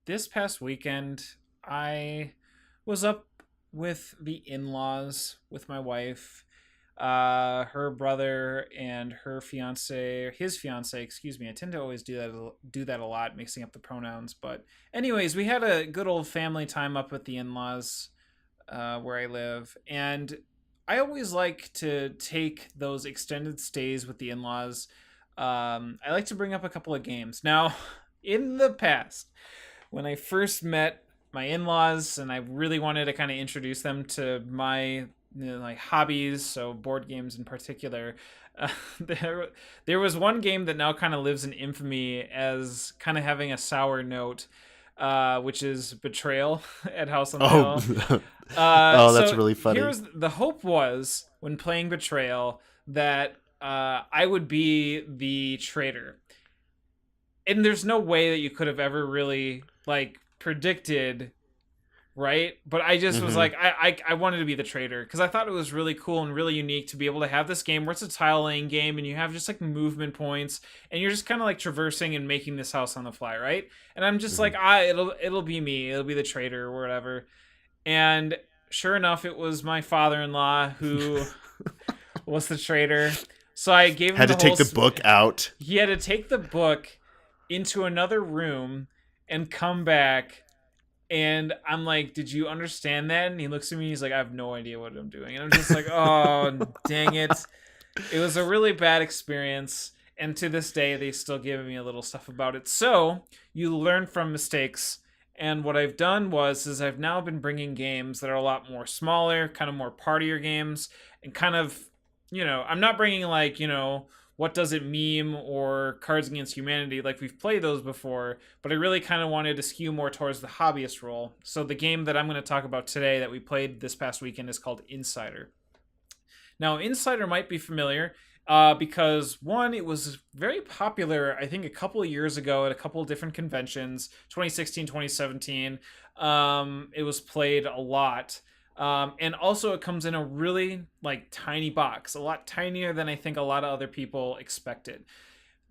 this past weekend, I was up with the in-laws with my wife, her brother and his fiance. Excuse me. I tend to always do that a lot, mixing up the pronouns. But anyways, we had a good old family time up with the in-laws where I live, and I always like to take those extended stays with the in-laws. I like to bring up a couple of games now. In the past, when I first met my in-laws and I really wanted to kind of introduce them to my like hobbies, so board games in particular. Uh, there, there was one game that now kind of lives in infamy as kind of having a sour note, which is Betrayal at House on the Oh, Hill. oh, that's So really funny. here's the hope was when playing Betrayal that I would be the traitor, and there's no way that you could have ever really like predicted, right? But I just was Hmm. like, I wanted to be the trader because I thought it was really cool and really unique to be able to have this game where it's a tile laying game and you have just like movement points and you're just kind of like traversing and making this house on the fly, right? And I'm just Hmm. like, it'll be me, it'll be the trader or whatever. And sure enough, it was my father-in-law who was the trader. So I gave him Had the to whole. take the book out. He had to take the book into another room and come back. And I'm like, did you understand that? And he looks at me. He's like, I have no idea what I'm doing. And I'm just like, oh, dang it. It was a really bad experience. And to this day, they still give me a little stuff about it. So you learn from mistakes. And what I've done is I've now been bringing games that are a lot more smaller, kind of more partier games, and kind of, I'm not bringing like, what does it meme or Cards Against Humanity, like we've played those before, but I really kind of wanted to skew more towards the hobbyist role. So the game that I'm going to talk about today that we played this past weekend is called Insider. Now, Insider might be familiar because one, it was very popular, I think, a couple of years ago at a couple of different conventions, 2016, 2017. It was played a lot. And also, it comes in a really like tiny box, a lot tinier than I think a lot of other people expected.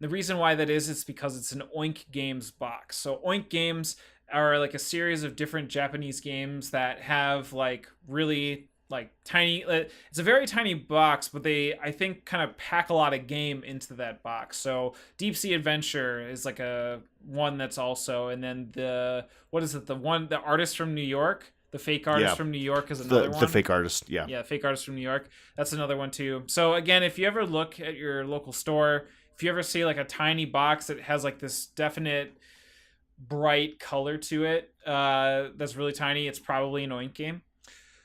The reason why that is because it's an Oink Games box. So Oink Games are like a series of different Japanese games that have like really like tiny, it's a very tiny box, but they, I think, kind of pack a lot of game into that box. So Deep Sea Adventure is like a one that's also, and then the, what is it, the artist from New York, the fake artist Yeah, from New York is the another the one. fake artist. Yeah. Yeah, fake artist from New York. That's another one too. So again, if you ever look at your local store, if you ever see like a tiny box that has like this definite bright color to it, that's really tiny, it's probably an Oink game.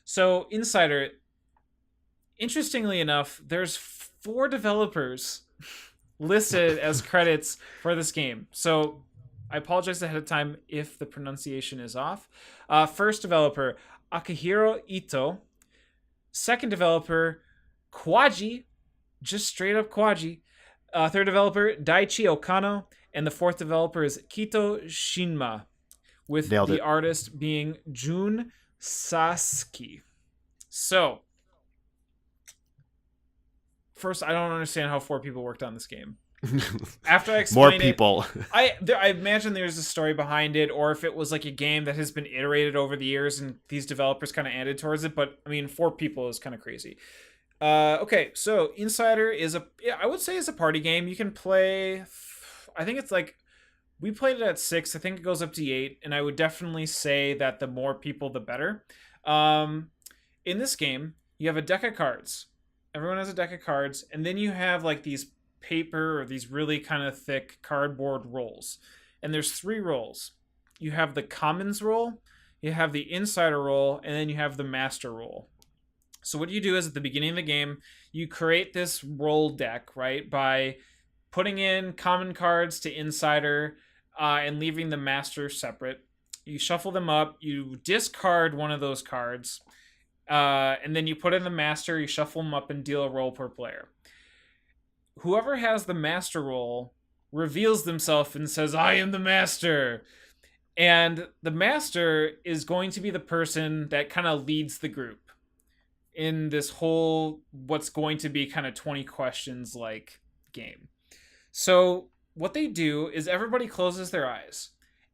So Insider, interestingly enough, there's 4 developers listed as credits for this game. So I apologize ahead of time if the pronunciation is off. First developer, Akihiro Ito. Second developer, Kwaji, just straight up Kwaji. Third developer, Daichi Okano. And the fourth developer is Kito Shinma, with Nailed the it. artist being Jun Sasuke. So, first, I don't understand how 4 people worked on this game. After I More explain it, people. I imagine there's a story behind it, or if it was like a game that has been iterated over the years and these developers kind of added towards it. But I mean, 4 people is kind of crazy. Okay, so Insider is I would say is a party game. You can play. I think it's like we played it at 6. I think it goes up to 8, and I would definitely say that the more people, the better. Um, in this game, you have a deck of cards. Everyone has a deck of cards, and then you have like these paper or these really kind of thick cardboard rolls. And there's 3 rolls. You have the commons roll, you have the insider roll, and then you have the master roll. So what you do is at the beginning of the game, you create this roll deck, right, by putting in common cards to insider and leaving the master separate. You shuffle them up, you discard one of those cards, and then you put in the master, you shuffle them up and deal a roll per player. Whoever has the master roll reveals themselves and says, I am the master. And the master is going to be the person that kind of leads the group in this whole, what's going to be kind of 20 questions like game. So, what they do is everybody closes their eyes.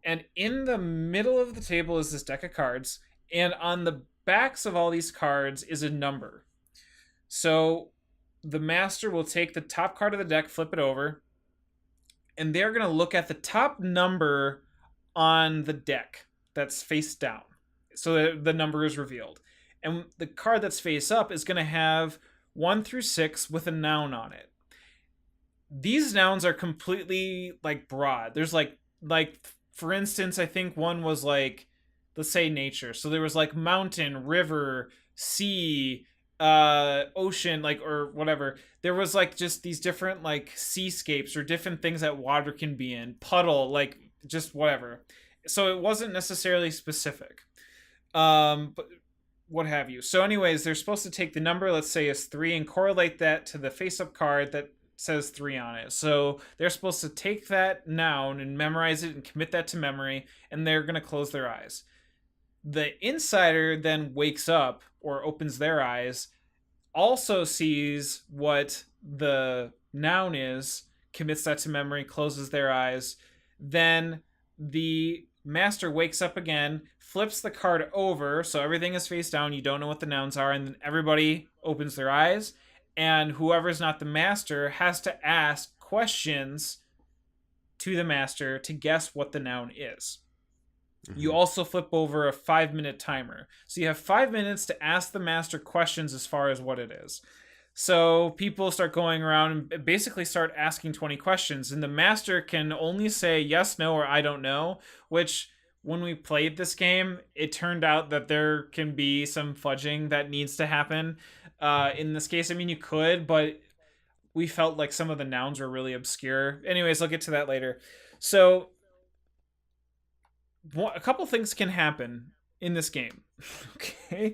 And in the middle of the table is this deck of cards, and on the backs of all these cards is a number. So the master will take the top card of the deck, flip it over, and they're going to look at the top number on the deck that's face down. So that the number is revealed. And the card that's face up is going to have 1 through 6 with a noun on it. These nouns are completely like broad. There's like for instance, I think one was like, let's say nature. So there was like mountain, river, sea, ocean, like, or whatever. There was like just these different like seascapes or different things that water can be in, puddle, like just whatever. So it wasn't necessarily specific. But what have you. So anyways, they're supposed to take the number, let's say is 3, and correlate that to the face up card that says 3 on it. So they're supposed to take that noun and memorize it and commit that to memory, and they're going to close their eyes. The insider then wakes up or opens their eyes, also sees what the noun is, commits that to memory, closes their eyes. Then the master wakes up again, flips the card over, so everything is face down, you don't know what the nouns are, and then everybody opens their eyes, and whoever's not the master has to ask questions to the master to guess what the noun is. Mm-hmm. You also flip over a 5-minute timer. So you have 5 minutes to ask the master questions as far as what it is. So people start going around and basically start asking 20 questions. And the master can only say yes, no, or I don't know, which when we played this game, it turned out that there can be some fudging that needs to happen. In this case, I mean, you could, but we felt like some of the nouns were really obscure. Anyways, I'll get to that later. So a couple things can happen in this game. Okay.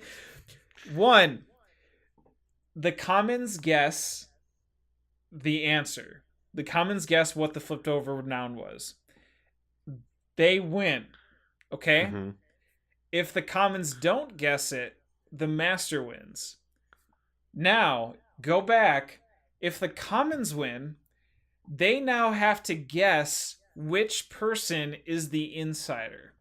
One, the commons guess the answer. The commons guess what the flipped over noun was. They win. Okay? Mm-hmm. If the commons don't guess it, the master wins. Now, go back. If the commons win, they now have to guess which person is the insider.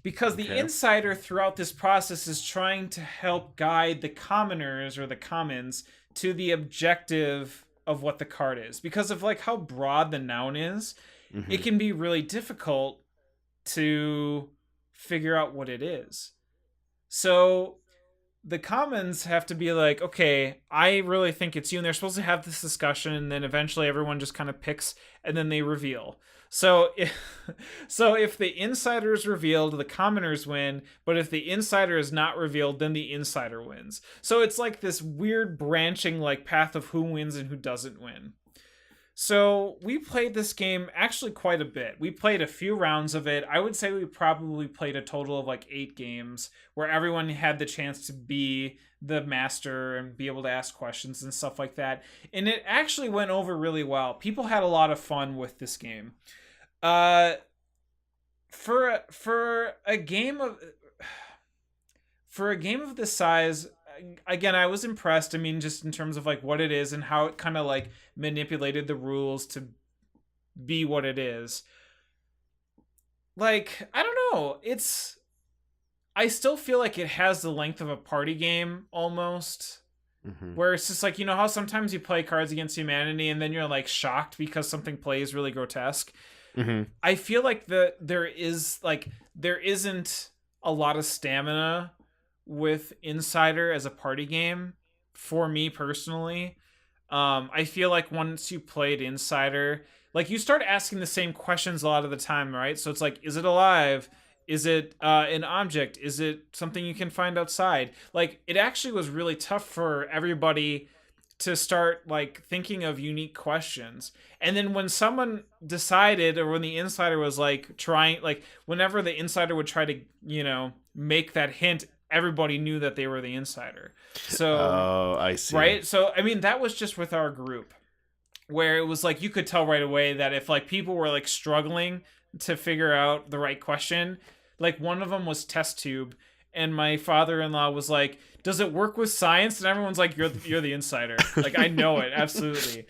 Because the insider throughout this process is trying to help guide the commoners or the commons to the objective of what the card is. Because of like how broad the noun is, mm-hmm. It can be really difficult to figure out what it is. So the commons have to be like, okay, I really think it's you. And they're supposed to have this discussion, and then eventually everyone just kind of picks, and then they reveal. So if the insider is revealed, the commoners win. But if the insider is not revealed, then the insider wins. So it's like this weird branching like path of who wins and who doesn't win. So we played this game actually quite a bit. We played a few rounds of it. I would say we probably played a total of like 8 games where everyone had the chance to be the master and be able to ask questions and stuff like that. And it actually went over really well. People had a lot of fun with this game. For a game of this size, again, I was impressed. I mean, just in terms of like what it is and how it kind of like manipulated the rules to be what it is. Like, I don't know. I still feel like it has the length of a party game almost. Mm-hmm. Where it's just like, you know how sometimes you play Cards Against Humanity and then you're like shocked because something plays really grotesque. Mm-hmm. I feel like there isn't a lot of stamina with Insider as a party game for me personally. I feel like once you played Insider, like you start asking the same questions a lot of the time, right? So it's like, is it alive? Is it an object? Is it something you can find outside? Like, it actually was really tough for everybody to start like thinking of unique questions. And then when someone decided, or when the insider was like trying, like whenever the insider would try to, you know, make that hint, everybody knew that they were the insider. So, I see. Right? So, I mean, that was just with our group, where it was like, you could tell right away that if like people were like struggling to figure out the right question, like one of them was test tube, and my father-in-law was like, does it work with science? And everyone's like, you're the insider. Like, I know it. Absolutely.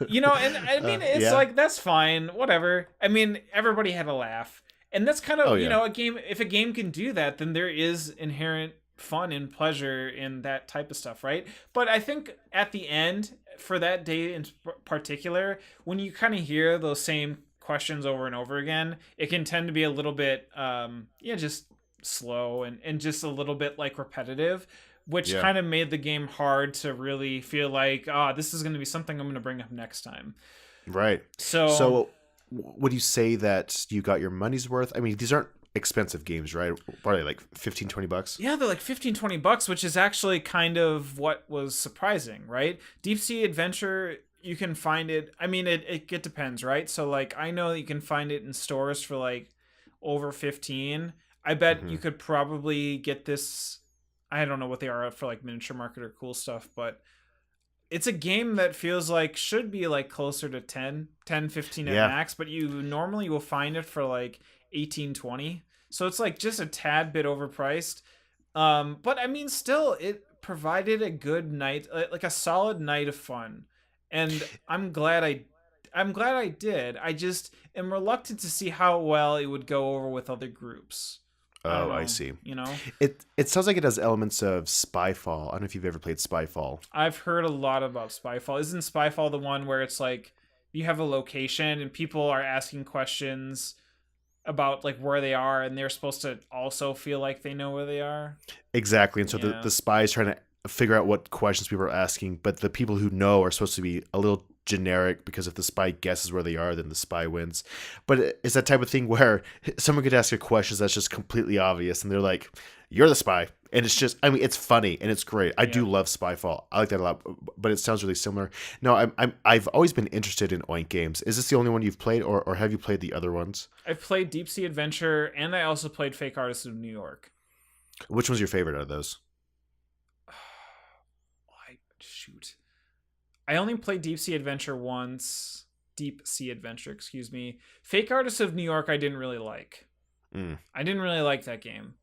You know, and I mean, it's like, that's fine. Whatever. I mean, everybody had a laugh. And that's kind Oh of, yeah. a game. If a game can do that, then there is inherent fun and pleasure in that type of stuff, right? But I think at the end, for that day in particular, when you kind of hear those same questions over and over again, it can tend to be a little bit, yeah, just slow and just a little bit like repetitive, which Yeah. kind of made the game hard to really feel like, this is going to be something I'm going to bring up next time. Right. So So, would you say that you got your money's worth? I mean, these aren't expensive games, right? Probably like 15, 20 bucks. yeah, they're like 15-20 bucks, which is actually kind of what was surprising, right? Deep Sea Adventure, you can find it. I mean, it depends, right? So, like, I know that you can find it in stores for like over 15. I bet Hmm. you could probably get this. I don't know what they are for like miniature market or cool stuff, but it's a game that feels like should be like closer to 10, 10, 15 at Yeah. max, but you normally will find it for like 18, 20. So it's like just a tad bit overpriced. But I mean, still, it provided a good night, like a solid night of fun, and I'm glad I did. I just am reluctant to see how well it would go over with other groups. I don't Oh, I know, see. you know. It sounds like it has elements of Spyfall. I don't know if you've ever played Spyfall. I've heard a lot about Spyfall. Isn't Spyfall the one where it's like you have a location and people are asking questions about like where they are, and they're supposed to also feel like they know where they are? Exactly. And so Yeah. the spy's trying to figure out what questions people are asking, but the people who know are supposed to be a little generic because if the spy guesses where they are, then the spy wins. But it's that type of thing where someone could ask a question that's just completely obvious and they're like, "You're the spy." And it's just, I mean, it's funny and it's great. I Yeah. do love Spyfall. I like that a lot, but it sounds really similar. No, I've always been interested in Oink Games. Is this the only one you've played, or have you played the other ones? I've played Deep Sea Adventure and I also played Fake Artists of New York. Which one's your favorite out of those? I shoot. I only played Deep Sea Adventure once. Deep Sea Adventure, excuse me. Fake Artists of New York I didn't really like. Mm, I didn't really like that game.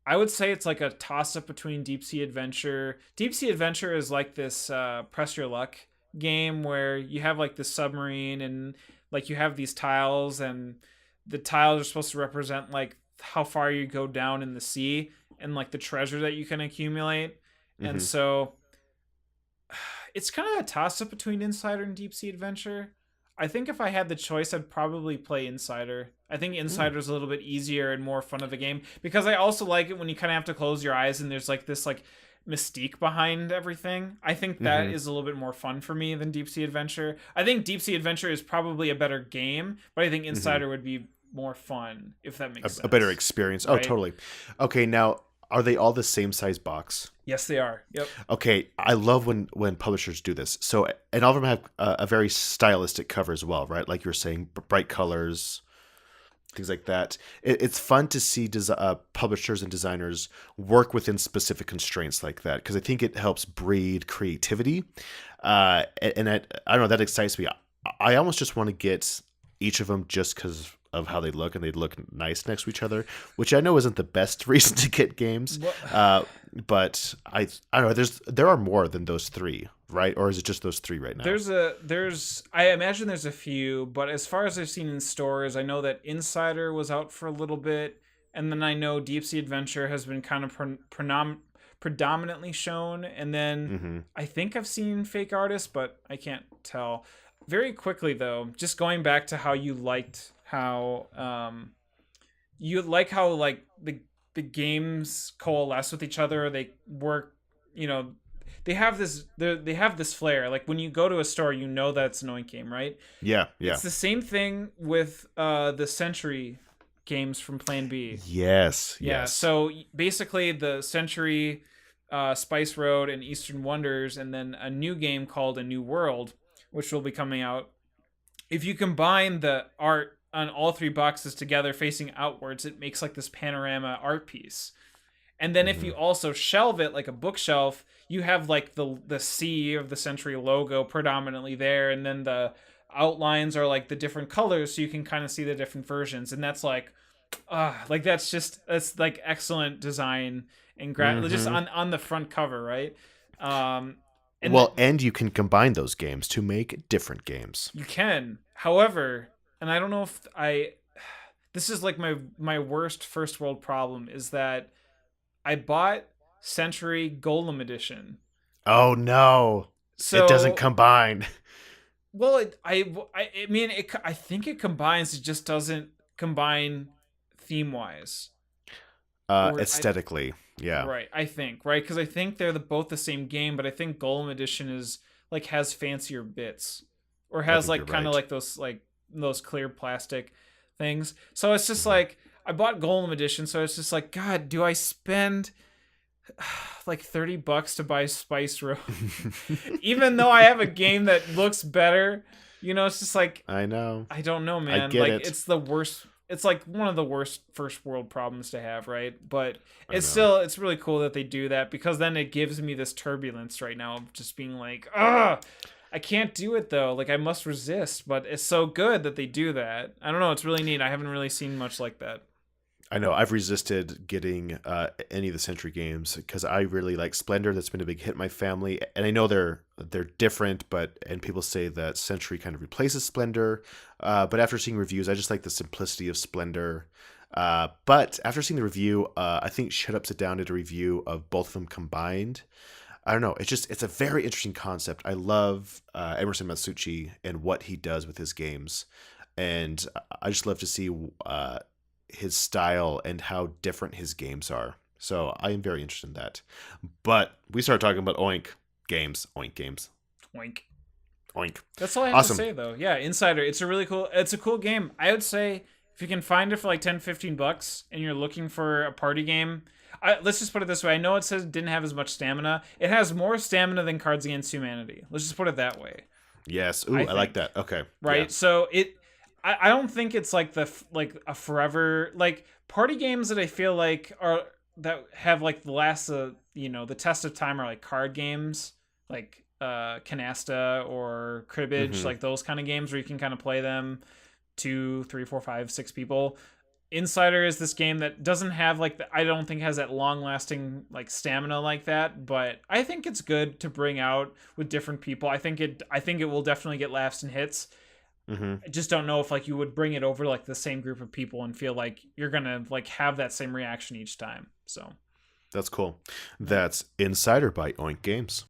I would say it's like a toss up between Deep Sea Adventure. Deep Sea Adventure is like this press your luck game where you have like this submarine and like you have these tiles, and the tiles are supposed to represent like how far you go down in the sea and like the treasure that you can accumulate. And mm-hmm, so it's kind of a toss up between Insider and Deep Sea Adventure. I think if I had the choice, I'd probably play Insider. I think mm, Insider's a little bit easier and more fun of a game because I also like it when you kind of have to close your eyes and there's like this like mystique behind everything. I think that mm-hmm. is a little bit more fun for me than Deep Sea Adventure. I think Deep Sea Adventure is probably a better game, but I think Mm-hmm. Insider would be more fun if that makes A better sense. experience. Oh, Right? totally. Okay, now are they all the same size box? Yes, they are. Yep. Okay, I love when publishers do this. So, and all of them have a very stylistic cover as well, right? Like you were saying, bright colors, things like that. It's fun to see publishers and designers work within specific constraints like that because I think it helps breed creativity. I don't know, that excites me. I almost just want to get each of them just because of how they look and they look nice next to each other, which I know isn't the best reason to get games. Well, But I don't know. There are more than those three, right? Or is it just those three right now? there's I imagine there's a few, but as far as I've seen in stores, I know that Insider was out for a little bit, and then I know Deep Sea Adventure has been kind of predominantly shown, and then Mm-hmm. I think I've seen Fake Artists, but I can't tell. Very quickly though, just going back to how you like how like the games coalesce with each other, they work, you know, they have this flair. Like when you go to a store, you know that it's an Oink game, right? Yeah, yeah. It's the same thing with the Century games from Plan B. Yes, Yeah, yes. so basically the Century, Spice Road, and Eastern Wonders, and then a new game called A New World, which will be coming out. If you combine the art on all three boxes together facing outwards, it makes like this panorama art piece. And then if Mm-hmm. you also shelve it like a bookshelf, you have like the C of the Century logo predominantly there, and then the outlines are like the different colors, so you can kind of see the different versions. And that's like that's like excellent design and just Mm-hmm. on the front cover, right? Um, and Well, and you can combine those games to make different games. you can, however, and I don't know if I this is like my worst first world problem is that I bought Century Golem Edition. Oh no, it doesn't So, combine. well, I mean, I think it combines. It just doesn't combine theme wise, or I Aesthetically, yeah, right. I think right because I think they're both the same game, but I think Golem Edition is like has fancier bits, or I has think you're like kind of right. like those clear plastic things. So it's just Hmm. like I bought Golem Edition, so it's just like God, do I spend like $30 to buy Spice Road, even though I have a game that looks better. It's just like I know. I don't know, I man. get Like it. it's the worst. It's like one of the worst first world problems to have, right? But I know. it's really cool that they do that because then it gives me this turbulence right now of just being like, ah, I can't do it though. Like I must resist, but it's so good that they do that. I don't know. It's really neat. I haven't really seen much like that. I know. I've resisted getting any of the Century games because I really like Splendor. That's been a big hit in my family, and I know they're different, but and people say that Century kind of replaces Splendor. But after seeing reviews, I just like the simplicity of Splendor. But after seeing the review, I think Shut Up Sit Down did a review of both of them combined. I don't know. It's a very interesting concept. I love Emerson Matsuuchi and what he does with his games, and I just love to see his style and how different his games are. So I am very interested in that. But we started talking about Oink Games, Wink. Oink. That's all I have to Awesome. say though. Yeah, Insider. It's a cool game. I would say if you can find it for like 10, $15 and you're looking for a party game, let's just put it this way. I know it says it didn't have as much stamina. It has more stamina than Cards Against Humanity. Let's just put it that way. Yes. I Ooh, I like think. that. Okay. Yeah. Right? So I don't think it's like like a forever like party games that I feel like are that have like the last the test of time are like card games like canasta or cribbage, Mm-hmm. like those kind of games where you can kind of play them two, three, four, five, six people. Insider is this game that doesn't have like I don't think has that long lasting like stamina like that, but I think it's good to bring out with different people. I think it will definitely get laughs and hits. Mm-hmm. I just don't know if like you would bring it over like the same group of people and feel like you're gonna like have that same reaction each time. So That's cool. yeah. That's Insider by Oink Games.